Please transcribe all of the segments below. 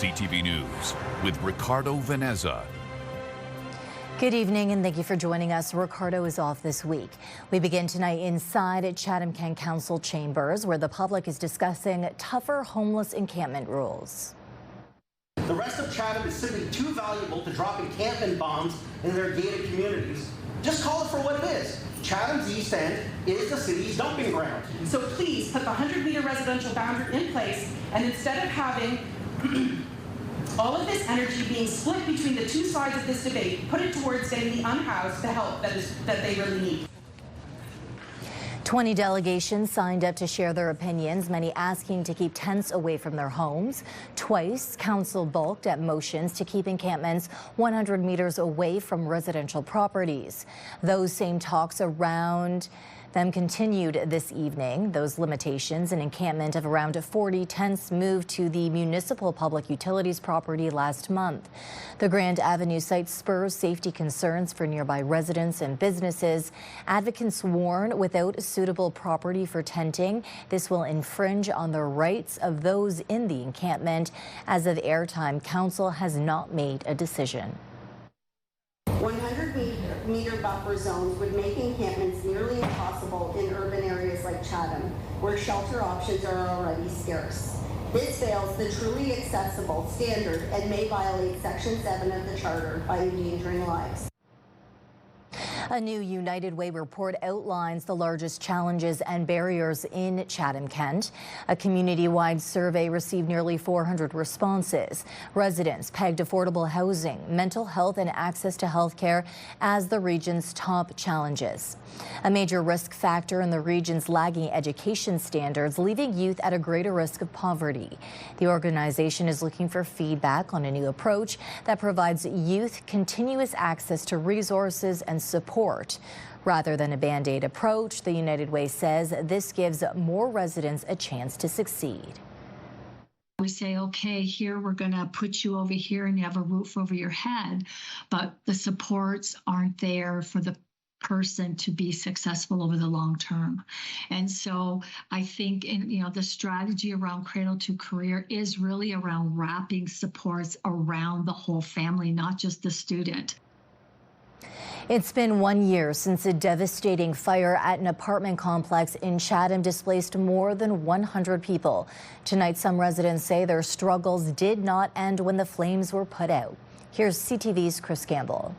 CTV News with Ricardo Veneza. Good evening and thank you for joining us. Ricardo is off this week. We begin tonight inside at Chatham Kent Council chambers where the public is discussing tougher homeless encampment rules. The rest of Chatham is simply too valuable to drop encampment bombs in their gated communities. Just call it for what it is. Chatham's East End is the city's dumping ground. So please put the 100-meter residential boundary in place, and instead of having all of this energy being split between the two sides of this debate, put it towards getting the unhoused the help that they really need. 20 delegations signed up to share their opinions, many asking to keep tents away from their homes. Twice, council balked at motions to keep encampments 100 meters away from residential properties. Those same talks around them continued this evening. Those limitations, an encampment of around 40 tents moved to the municipal public utilities property last month. The Grand Avenue site spurs safety concerns for nearby residents and businesses. Advocates warn without suitable property for tenting, this will infringe on the rights of those in the encampment. As of airtime, council has not made a decision. 100-meter buffer zones would make encampments nearly impossible in urban areas like Chatham, where shelter options are already scarce. This fails the truly accessible standard and may violate Section 7 of the Charter by endangering lives. A new United Way report outlines the largest challenges and barriers in Chatham Kent. A community-wide survey received nearly 400 responses. Residents pegged affordable housing, mental health and access to health care as the region's top challenges. A major risk factor in the region's lagging education standards, leaving youth at a greater risk of poverty. The organization is looking for feedback on a new approach that provides youth continuous access to resources and support. Rather than a Band-Aid approach, the United Way says this gives more residents a chance to succeed. We say, okay, here we're going to put you over here and you have a roof over your head, but the supports aren't there for the person to be successful over the long term. And so I think the strategy around Cradle to Career is really around wrapping supports around the whole family, not just the student. It's been 1 year since a devastating fire at an apartment complex in Chatham displaced more than 100 people. Tonight, some residents say their struggles did not end when the flames were put out. Here's CTV's Chris Campbell.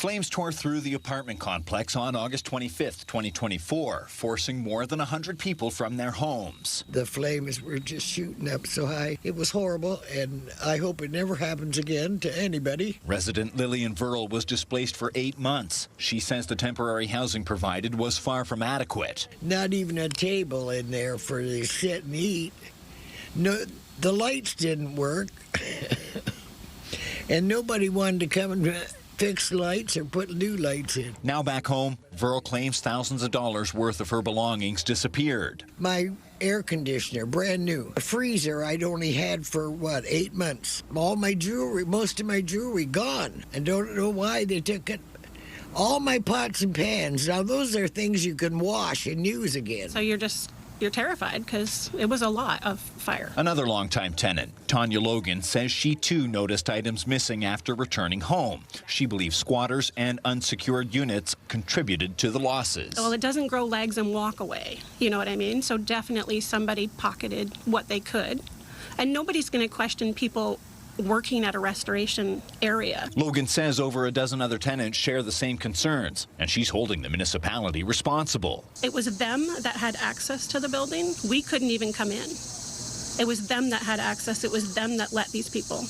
Flames tore through the apartment complex on August 25th, 2024, forcing more than 100 people from their homes. The flames were just shooting up so high. It was horrible, and I hope it never happens again to anybody. Resident Lillian Verl was displaced for 8 months. She says the temporary housing provided was far from adequate. Not even a table in there for you to sit and eat. No, the lights didn't work, and nobody wanted to come and fix lights or put new lights in. Now back home, Verl claims thousands of dollars worth of her belongings disappeared. My air conditioner, brand new. A freezer I'd only had for, 8 months. All my jewelry, most of my jewelry gone. I don't know why they took it. All my pots and pans. Now those are things you can wash and use again. So you're terrified because it was a lot of fire. Another longtime tenant, Tanya Logan, says she too noticed items missing after returning home. She believes squatters and unsecured units contributed to the losses. Well, it doesn't grow legs and walk away. You know what I mean? So definitely somebody pocketed what they could. And nobody's going to question people working at a restoration area. Logan says over a dozen other tenants share the same concerns, and she's holding the municipality responsible. It was them that had access to the building. We couldn't even come in. It was them that had access. It was them that let these people,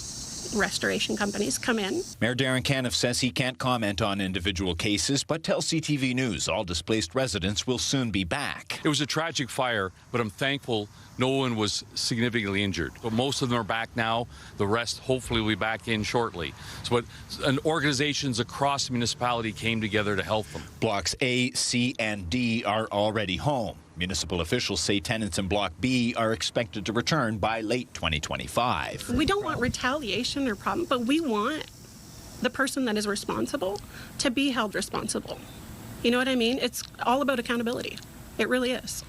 restoration companies, come in. Mayor Darren Caniff says he can't comment on individual cases, but tells CTV News all displaced residents will soon be back. It was a tragic fire, but I'm thankful no one was significantly injured. But most of them are back now. The rest hopefully will be back in shortly. So, organizations across the municipality came together to help them. Blocks A, C, and D are already home. Municipal officials say tenants in Block B are expected to return by late 2025. We don't want retaliation or problem, but we want the person that is responsible to be held responsible. You know what I mean? It's all about accountability. It really is.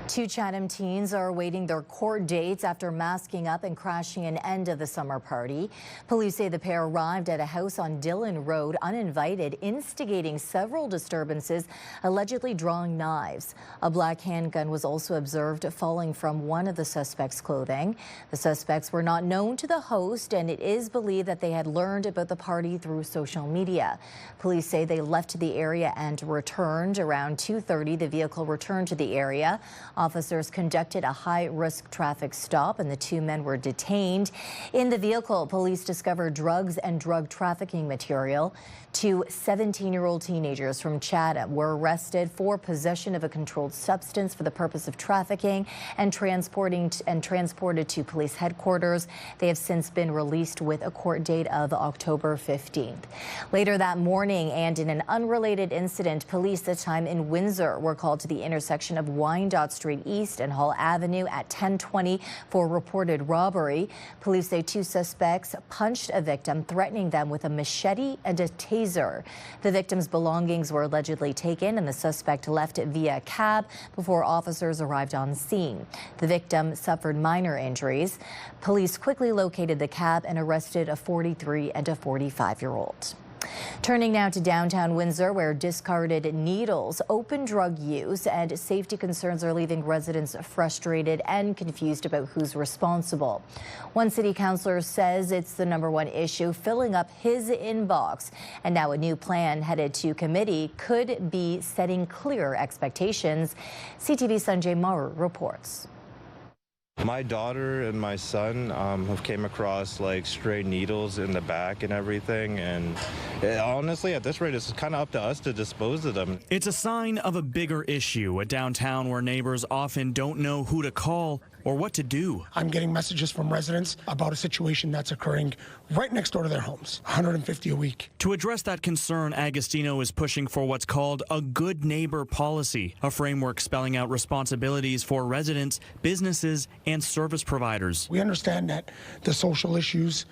Two Chatham teens are awaiting their court dates after masking up and crashing an end of the summer party. Police say the pair arrived at a house on Dillon Road uninvited, instigating several disturbances, allegedly drawing knives. A black handgun was also observed falling from one of the suspects' clothing. The suspects were not known to the host, and it is believed that they had learned about the party through social media. Police say they left the area and returned. Around 2:30, the vehicle returned to the area. Officers conducted a high-risk traffic stop and the two men were detained. In the vehicle, police discovered drugs and drug trafficking material. Two 17-year-old teenagers from Chatham were arrested for possession of a controlled substance for the purpose of trafficking and transported to police headquarters. They have since been released with a court date of October 15th. Later that morning, and in an unrelated incident, police, this time in Windsor, were called to the intersection of Wyandotte Street East and Hall Avenue at 10:20 for reported robbery. Police say two suspects punched a victim, threatening them with a machete and a taser. The victim's belongings were allegedly taken, and the suspect left via cab before officers arrived on scene. The victim suffered minor injuries. Police quickly located the cab and arrested a 43 and a 45-year-old. Turning now to downtown Windsor, where discarded needles, open drug use, and safety concerns are leaving residents frustrated and confused about who's responsible. One city councillor says it's the #1 issue filling up his inbox. And now a new plan headed to committee could be setting clear expectations. CTV Sanjay Maru reports. My daughter and my son have came across like stray needles in the back and everything, and honestly at this rate it's kind of up to us to dispose of them. It's a sign of a bigger issue at downtown where neighbors often don't know who to call or what to do. I'm getting messages from residents about a situation that's occurring right next door to their homes, 150 a week. To address that concern, Agostino is pushing for what's called a good neighbor policy, a framework spelling out responsibilities for residents, businesses, and service providers. We understand that the social issues,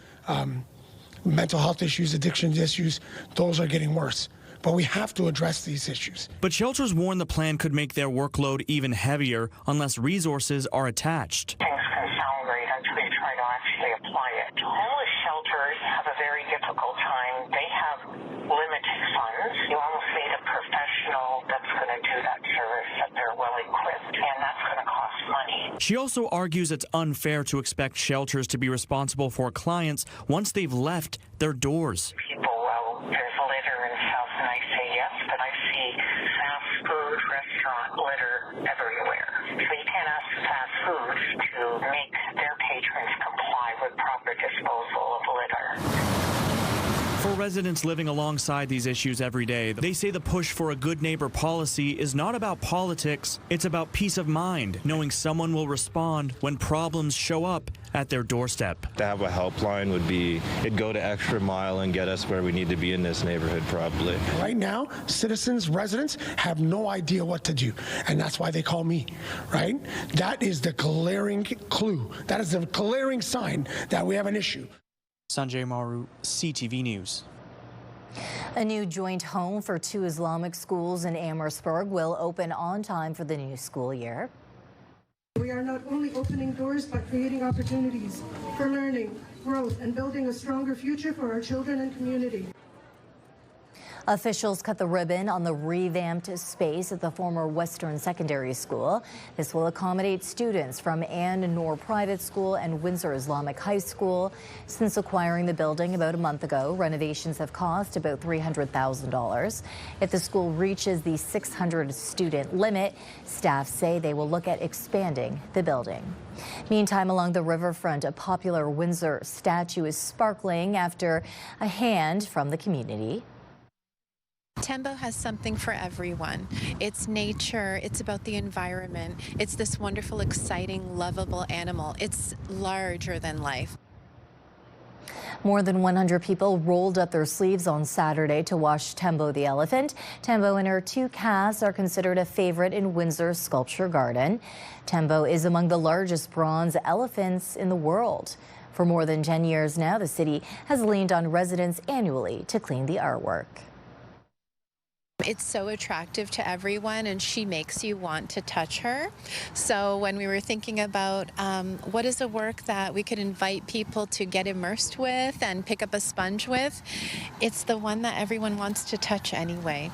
mental health issues, addictions issues, those are getting worse. But we have to address these issues. But shelters warn the plan could make their workload even heavier unless resources are attached. Things can sound great until you try to actually apply it. Homeless shelters have a very difficult time. They have limited funds. You almost need a professional that's going to do that service, that they're well equipped, and that's going to cost money. She also argues it's unfair to expect shelters to be responsible for clients once they've left their doors. People, there's litter and stuff, and I say yes, but I see fast food restaurant litter everywhere. So you can't ask fast foods to make their patrons comply with proper disposal of litter. For residents living alongside these issues every day, they say the push for a good neighbor policy is not about politics, it's about peace of mind, knowing someone will respond when problems show up at their doorstep. To have a helpline would be, it'd go the extra mile and get us where we need to be in this neighborhood probably. Right now, citizens, residents have no idea what to do, and that's why they call me, right? That is the glaring clue. That is the glaring sign that we have an issue. Sanjay Maru, CTV News. A new joint home for two Islamic schools in Amherstburg will open on time for the new school year. We are not only opening doors, but creating opportunities for learning, growth, and building a stronger future for our children and community. Officials cut the ribbon on the revamped space at the former Western Secondary School. This will accommodate students from Ann Noor Private School and Windsor Islamic High School. Since acquiring the building about a month ago, renovations have cost about $300,000. If the school reaches the 600 student limit, staff say they will look at expanding the building. Meantime, along the riverfront, a popular Windsor statue is sparkling after a hand from the community. Tembo has something for everyone. It's nature, it's about the environment, it's this wonderful, exciting, lovable animal. It's larger than life. More than 100 people rolled up their sleeves on Saturday to watch Tembo the elephant. Tembo and her two calves are considered a favorite in Windsor's Sculpture Garden. Tembo is among the largest bronze elephants in the world. For more than 10 years now, the city has leaned on residents annually to clean the artwork. It's so attractive to everyone, and she makes you want to touch her. So when we were thinking about what is a work that we could invite people to get immersed with and pick up a sponge with, it's the one that everyone wants to touch anyway.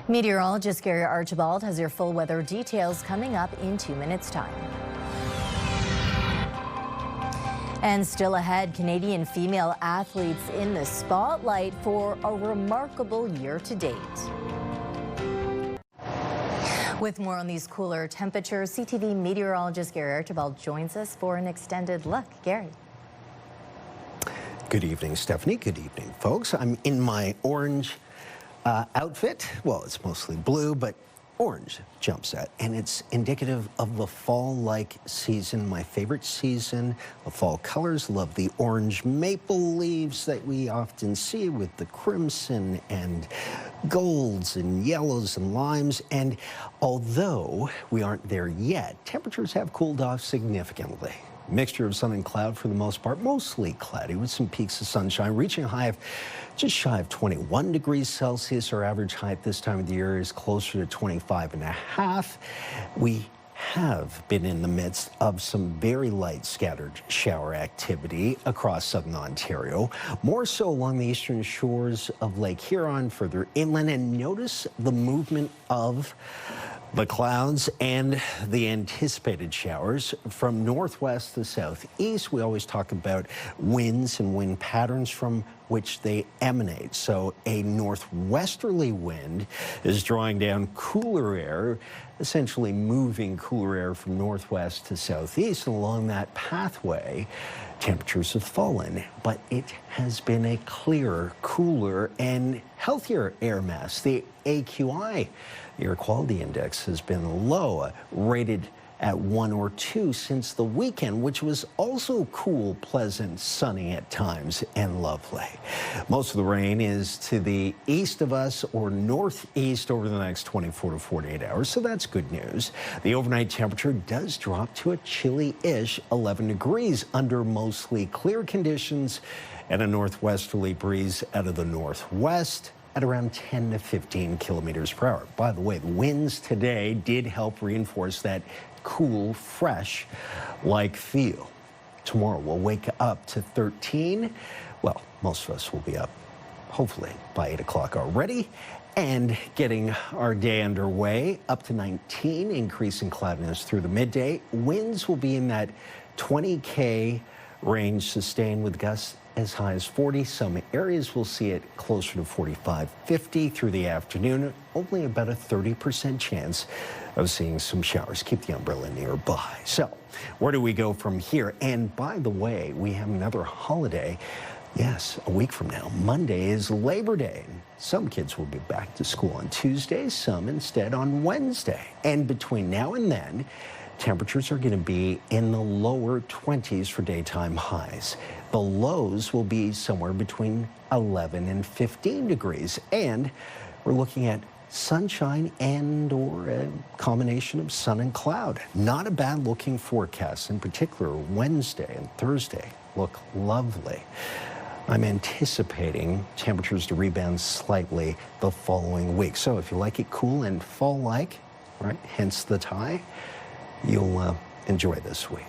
Meteorologist Gary Archibald has your full weather details coming up in 2 minutes' time. And still ahead, Canadian female athletes in the spotlight for a remarkable year to date. With more on these cooler temperatures, CTV meteorologist Gary Archibald joins us for an extended look. Gary. Good evening, Stephanie. Good evening, folks. I'm in my orange outfit. Well, it's mostly blue, but orange jump set, and it's indicative of the fall-like season, my favorite season. The fall colors, love the orange maple leaves that we often see with the crimson and golds and yellows and limes. And although we aren't there yet, temperatures have cooled off significantly. Mixture of sun and cloud for the most part, mostly cloudy with some peaks of sunshine, reaching a high of just shy of 21 degrees Celsius. Our average height this time of the year is closer to 25.5. We have been in the midst of some very light scattered shower activity across southern Ontario, more so along the eastern shores of Lake Huron, further inland. And notice the movement of the clouds and the anticipated showers from northwest to southeast. We always talk about winds and wind patterns from which they emanate. So a northwesterly wind is drawing down cooler air, essentially moving cooler air from northwest to southeast. And along that pathway, temperatures have fallen, but it has been a clearer, cooler, and healthier air mass. The AQI, air quality index, has been low, rated at 1 or 2 since the weekend, which was also cool, pleasant, sunny at times, and lovely. Most of the rain is to the east of us or northeast over the next 24 to 48 hours, so that's good news. The overnight temperature does drop to a chilly-ish 11 degrees under mostly clear conditions and a northwesterly breeze out of the northwest at around 10 to 15 kilometers per hour. By the way, the winds today did help reinforce that cool, fresh-like feel. Tomorrow we'll wake up to 13. Well, most of us will be up, hopefully, by 8 o'clock already, and getting our day underway up to 19, increasing cloudiness through the midday. Winds will be in that 20K range, sustained with gusts as high as 40. Some areas will see it closer to 45, 50 through the afternoon. Only about a 30% chance of seeing some showers. Keep the umbrella nearby. So where do we go from here? And by the way, we have another holiday. Yes, a week from now. Monday is Labor Day. Some kids will be back to school on Tuesday, some instead on Wednesday. And between now and then, temperatures are going to be in the lower 20s for daytime highs. The lows will be somewhere between 11 and 15 degrees. And we're looking at sunshine and or a combination of sun and cloud. Not a bad looking forecast. In particular, Wednesday and Thursday look lovely. I'm anticipating temperatures to rebound slightly the following week. So if you like it cool and fall-like, right, hence the tie, you'll enjoy this week.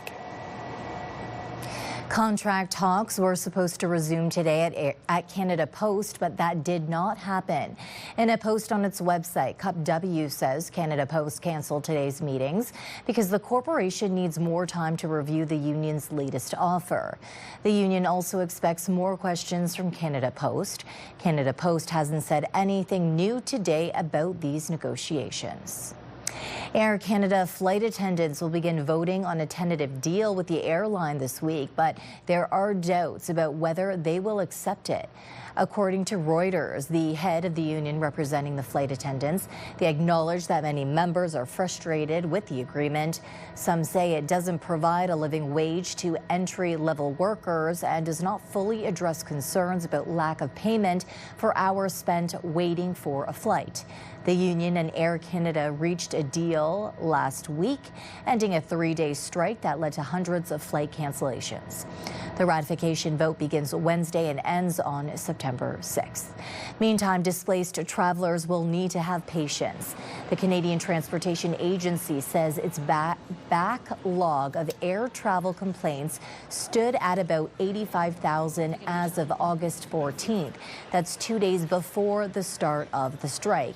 Contract talks were supposed to resume today at Canada Post, but that did not happen. In a post on its website, CUPW says Canada Post canceled today's meetings because the corporation needs more time to review the union's latest offer. The union also expects more questions from Canada Post. Canada Post hasn't said anything new today about these negotiations. Air Canada flight attendants will begin voting on a tentative deal with the airline this week, but there are doubts about whether they will accept it. According to Reuters, the head of the union representing the flight attendants, they acknowledge that many members are frustrated with the agreement. Some say it doesn't provide a living wage to entry-level workers and does not fully address concerns about lack of payment for hours spent waiting for a flight. The union and Air Canada reached a a deal last week, ending a 3-day strike that led to hundreds of flight cancellations. The ratification vote begins Wednesday and ends on September 6th. Meantime, displaced travelers will need to have patience. The Canadian Transportation Agency says its backlog of air travel complaints stood at about 85,000 as of August 14th. That's 2 days before the start of the strike.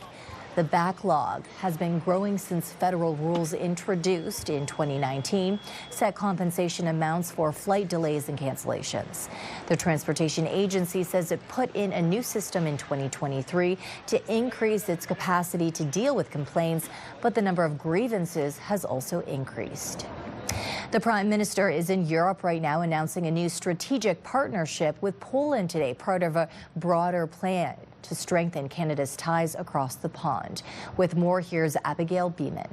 The backlog has been growing since federal rules introduced in 2019 set compensation amounts for flight delays and cancellations. The Transportation Agency says it put in a new system in 2023 to increase its capacity to deal with complaints, but the number of grievances has also increased. The Prime Minister is in Europe right now announcing a new strategic partnership with Poland today, part of a broader plan to strengthen Canada's ties across the pond. With more, here's Abigail Beeman.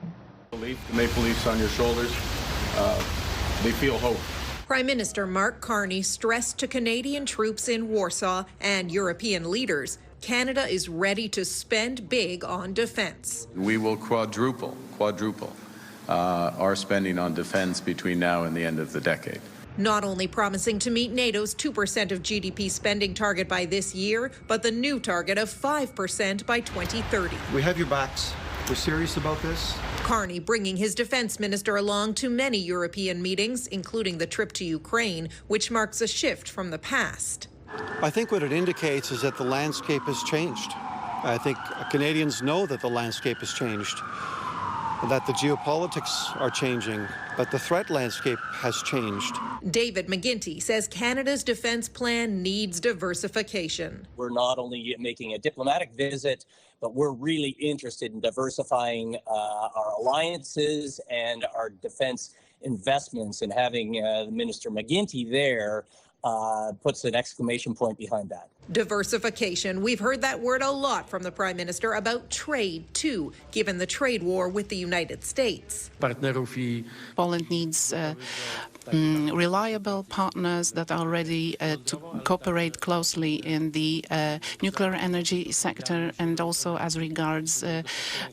The Maple Leafs on your shoulders, they feel hope. Prime Minister Mark Carney stressed to Canadian troops in Warsaw and European leaders, Canada is ready to spend big on defense. We will quadruple our spending on defense between now and the end of the decade. Not only promising to meet NATO's 2% of GDP spending target by this year, but the new target of 5% by 2030. We have your backs. We're serious about this. Carney bringing his defense minister along to many European meetings, including the trip to Ukraine, which marks a shift from the past. I think what it indicates is that the landscape has changed. I think Canadians know that the landscape has changed, that the geopolitics are changing, but the threat landscape has changed. David McGuinty says Canada's defense plan needs diversification. We're not only making a diplomatic visit, but we're really interested in diversifying our alliances and our defense investments, and having Minister McGuinty there puts an exclamation point behind that. Diversification. We've heard that word a lot from the Prime Minister about trade, too, given the trade war with the United States. Poland needs reliable partners that are ready to cooperate closely in the nuclear energy sector, and also as regards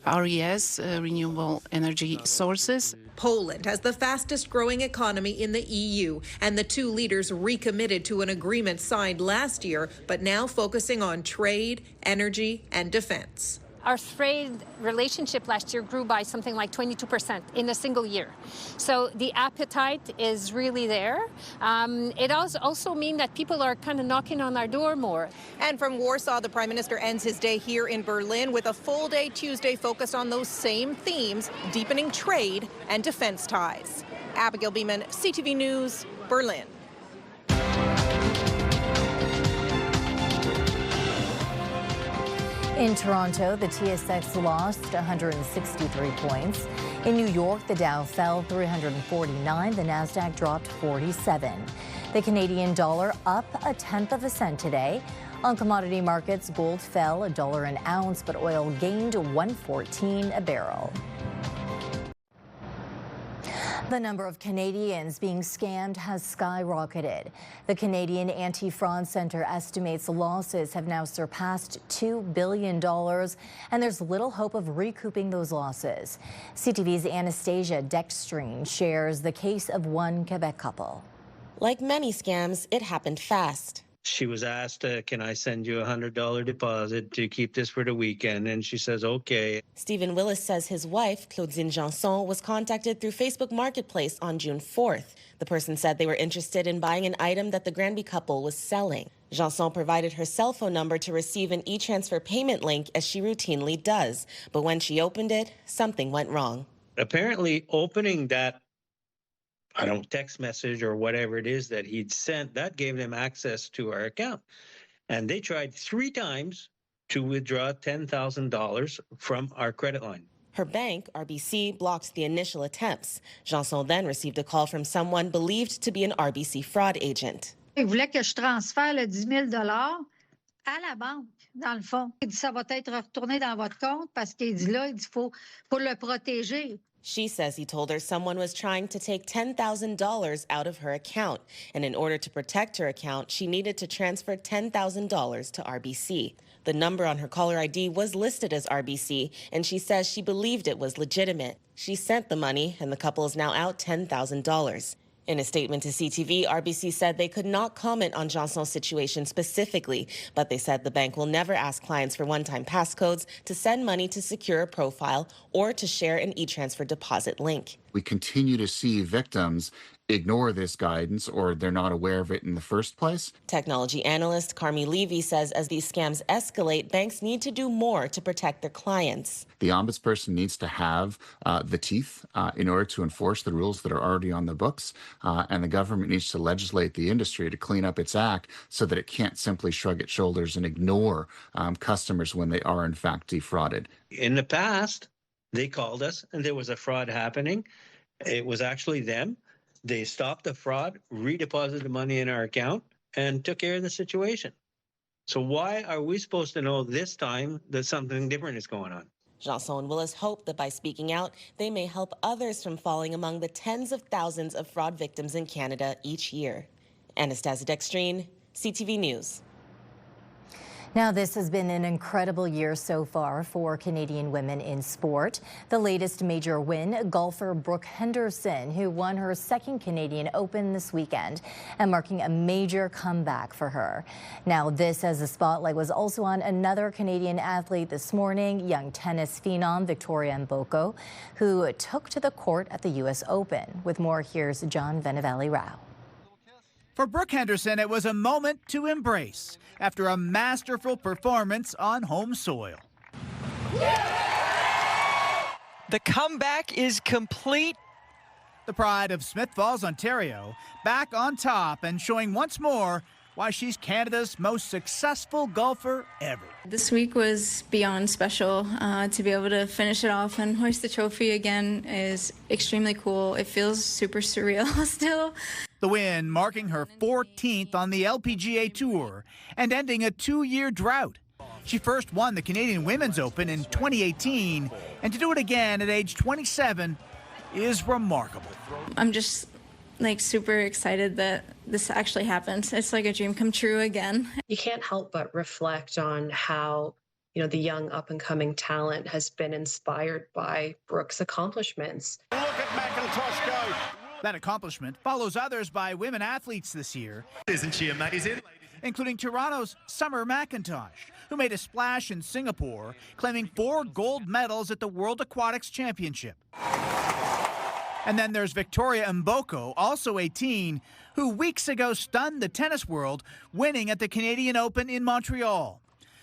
RES, renewable energy sources. Poland has the fastest growing economy in the EU, and the two leaders recommitted to an agreement signed last year, but now focusing on trade, energy, and defense. Our trade relationship last year grew by something like 22% in a single year. So the appetite is really there. It does also mean that people are kind of knocking on our door more. And from Warsaw, the Prime Minister ends his day here in Berlin with a full day Tuesday focused on those same themes, deepening trade and defense ties. Abigail Beeman, CTV News, Berlin. In Toronto, the TSX lost 163 points. In New York, the Dow fell 349. The Nasdaq dropped 47. The Canadian dollar up 1/10 cent today. On commodity markets, gold fell $1 an ounce, but oil gained $1.14 a barrel. The number of Canadians being scammed has skyrocketed. The Canadian Anti-Fraud Centre estimates losses have now surpassed $2 billion, and there's little hope of recouping those losses. CTV's Anastasia Dextrine shares the case of one Quebec couple. Like many scams, it happened fast. She was asked, can I send you a $100 deposit to keep this for the weekend? And she says, okay. Stephen Willis says his wife, Claudine Janson, was contacted through Facebook Marketplace on June 4th. The person said they were interested in buying an item that the Granby couple was selling. Janson provided her cell phone number to receive an e-transfer payment link, as she routinely does. But when she opened it, something went wrong. Apparently, opening that text message or whatever it is that he'd sent, that gave them access to our account. And they tried 3 times to withdraw $10,000 from our credit line. Her bank, RBC, blocked the initial attempts. Janson then received a call from someone believed to be an RBC fraud agent. Il voulait que je transfère le $10 000 à la banque, dans le fond. Il dit, ça va être retourné dans votre compte parce qu'il dit là, il dit, faut le protéger. She says he told her someone was trying to take $10,000 out of her account, and in order to protect her account, she needed to transfer $10,000 to RBC. The number on her caller ID was listed as RBC, and she says she believed it was legitimate. She sent the money, and the couple is now out $10,000. In a statement to CTV, RBC said they could not comment on Janson's situation specifically, but they said the bank will never ask clients for one-time passcodes, to send money to secure a profile, or to share an e-transfer deposit link. We continue to see victims ignore this guidance, or they're not aware of it in the first place. Technology analyst Carmi Levy says as these scams escalate, banks need to do more to protect their clients. The ombudsperson needs to have the teeth in order to enforce the rules that are already on the books, and the government needs to legislate the industry to clean up its act so that it can't simply shrug its shoulders and ignore customers when they are in fact defrauded. In the past, they called us and there was a fraud happening. It was actually them. They stopped the fraud, redeposited the money in our account, and took care of the situation. So why are we supposed to know this time that something different is going on? Janson and Willis hope that by speaking out, they may help others from falling among the tens of thousands of fraud victims in Canada each year. Anastasia Dextrine, CTV News. Now, this has been an incredible year so far for Canadian women in sport. The latest major win, golfer Brooke Henderson, who won her second Canadian Open this weekend, and marking a major comeback for her. Now, this as the spotlight was also on another Canadian athlete this morning, young tennis phenom Victoria Mboko, who took to the court at the U.S. Open. With more, here's John Venevali-Rao. For Brooke Henderson, it was a moment to embrace after a masterful performance on home soil. The comeback is complete. The pride of Smith Falls, Ontario, back on top and showing once more why she's Canada's most successful golfer ever. This week was beyond special. To be able to finish it off and hoist the trophy again is extremely cool. It feels super surreal still. The win marking her 14th on the LPGA Tour and ending a 2-year drought. She first won the Canadian Women's Open in 2018, and to do it again at age 27 is remarkable. I'm just super excited that this actually happened. It's like a dream come true again. You can't help but reflect on how, the young up-and-coming talent has been inspired by Brooke's accomplishments. Look at McIntosh go. That accomplishment follows others by women athletes this year. Isn't she amazing? Including Toronto's Summer McIntosh, who made a splash in Singapore, claiming 4 gold medals at the World Aquatics Championship. And then there's Victoria Mboko, also 18, who weeks ago stunned the tennis world, winning at the Canadian Open in Montreal.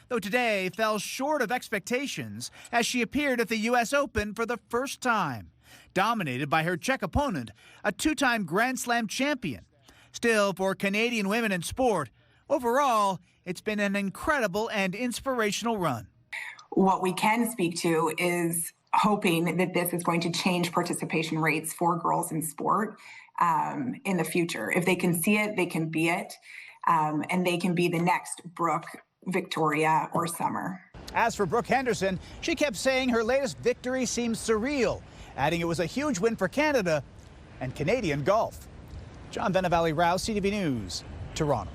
Though today fell short of expectations as she appeared at the U.S. Open for the first time, dominated by her Czech opponent, a 2-time Grand Slam champion. Still, for Canadian women in sport, overall, it's been an incredible and inspirational run. What we can speak to is hoping that this is going to change participation rates for girls in sport in the future. If they can see it, they can be it, and they can be the next Brooke, Victoria, or Summer. As for Brooke Henderson, she kept saying her latest victory seems surreal, adding it was a huge win for Canada and Canadian golf. John Venevali-Rao, CTV News, Toronto.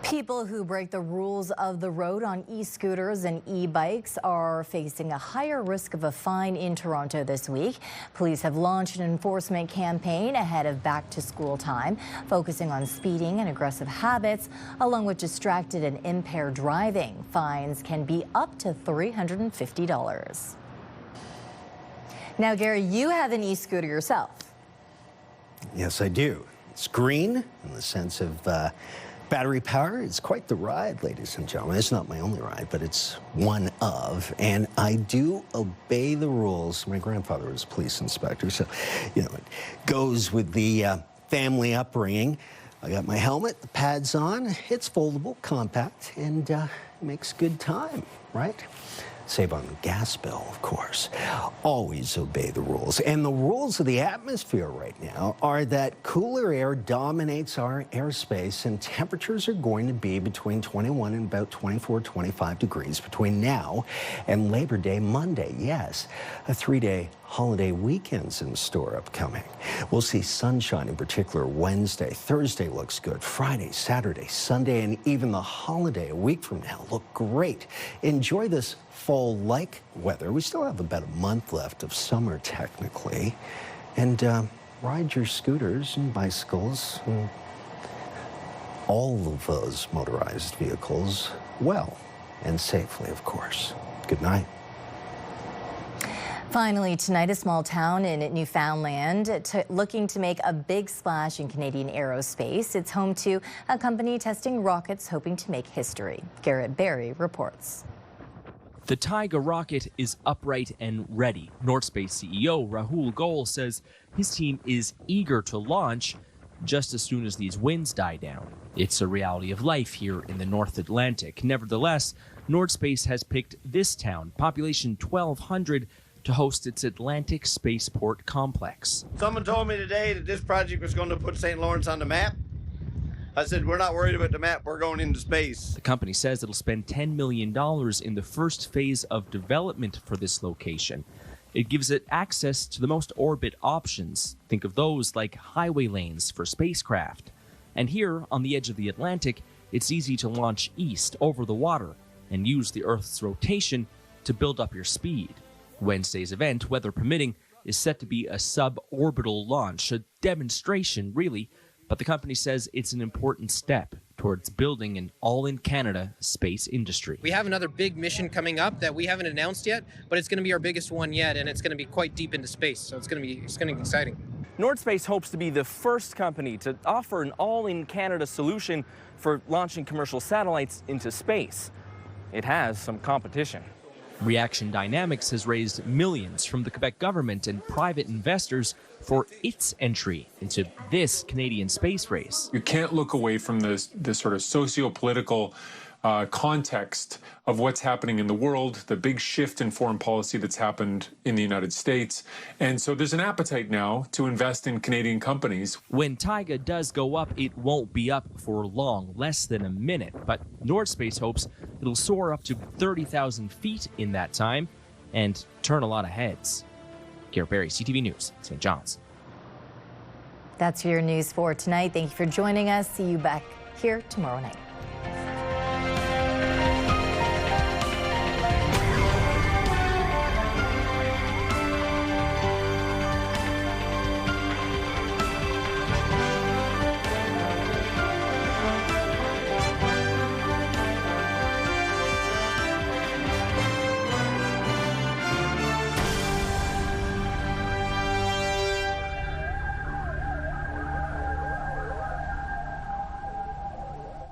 People who break the rules of the road on e-scooters and e-bikes are facing a higher risk of a fine in Toronto this week. Police have launched an enforcement campaign ahead of back-to-school time, focusing on speeding and aggressive habits, along with distracted and impaired driving. Fines can be up to $350. Now, Gary, you have an e-scooter yourself. Yes, I do. It's green in the sense of battery power. It's quite the ride, ladies and gentlemen. It's not my only ride, but it's one of. And I do obey the rules. My grandfather was a police inspector, so, it goes with the family upbringing. I got my helmet, the pads on. It's foldable, compact, and makes good time, right? Save on the gas bill, of course. Always obey the rules. And the rules of the atmosphere right now are that cooler air dominates our airspace, and temperatures are going to be between 21 and about 24, 25 degrees between now and Labor Day Monday. Yes, a 3-day holiday weekend's in store upcoming. We'll see sunshine, in particular Wednesday. Thursday looks good. Friday, Saturday, Sunday, and even the holiday a week from now look great. Enjoy this fall-like weather. We still have about a month left of summer, technically. And ride your scooters and bicycles and all of those motorized vehicles well and safely, of course. Good night. Finally, tonight, a small town in Newfoundland looking to make a big splash in Canadian aerospace. It's home to a company testing rockets hoping to make history. Garrett Barry reports. The Taiga rocket is upright and ready. Northspace CEO Rahul Goel says his team is eager to launch just as soon as these winds die down. It's a reality of life here in the North Atlantic. Nevertheless, Northspace has picked this town, population 1,200, to host its Atlantic Spaceport complex. Someone told me today that this project was going to put St. Lawrence on the map. I said, we're not worried about the map, we're going into space. The company says it'll spend $10 million in the first phase of development for this location. It gives it access to the most orbit options. Think of those like highway lanes for spacecraft. And here, on the edge of the Atlantic, it's easy to launch east over the water and use the Earth's rotation to build up your speed. Wednesday's event, weather permitting, is set to be a suborbital launch, a demonstration, really, but the company says it's an important step towards building an all-in-Canada space industry. We have another big mission coming up that we haven't announced yet, but it's going to be our biggest one yet, and it's going to be quite deep into space, so it's going to be exciting. Northspace hopes to be the first company to offer an all-in-Canada solution for launching commercial satellites into space. It has some competition. Reaction Dynamics has raised millions from the Quebec government and private investors for its entry into this Canadian space race. You can't look away from this sort of socio-political context of what's happening in the world, the big shift in foreign policy that's happened in the United States. And so there's an appetite now to invest in Canadian companies. When Taiga does go up, it won't be up for long, less than a minute. But Northspace hopes it'll soar up to 30,000 feet in that time and turn a lot of heads. Garrett Barry, CTV News, St. John's. That's your news for tonight. Thank you for joining us. See you back here tomorrow night.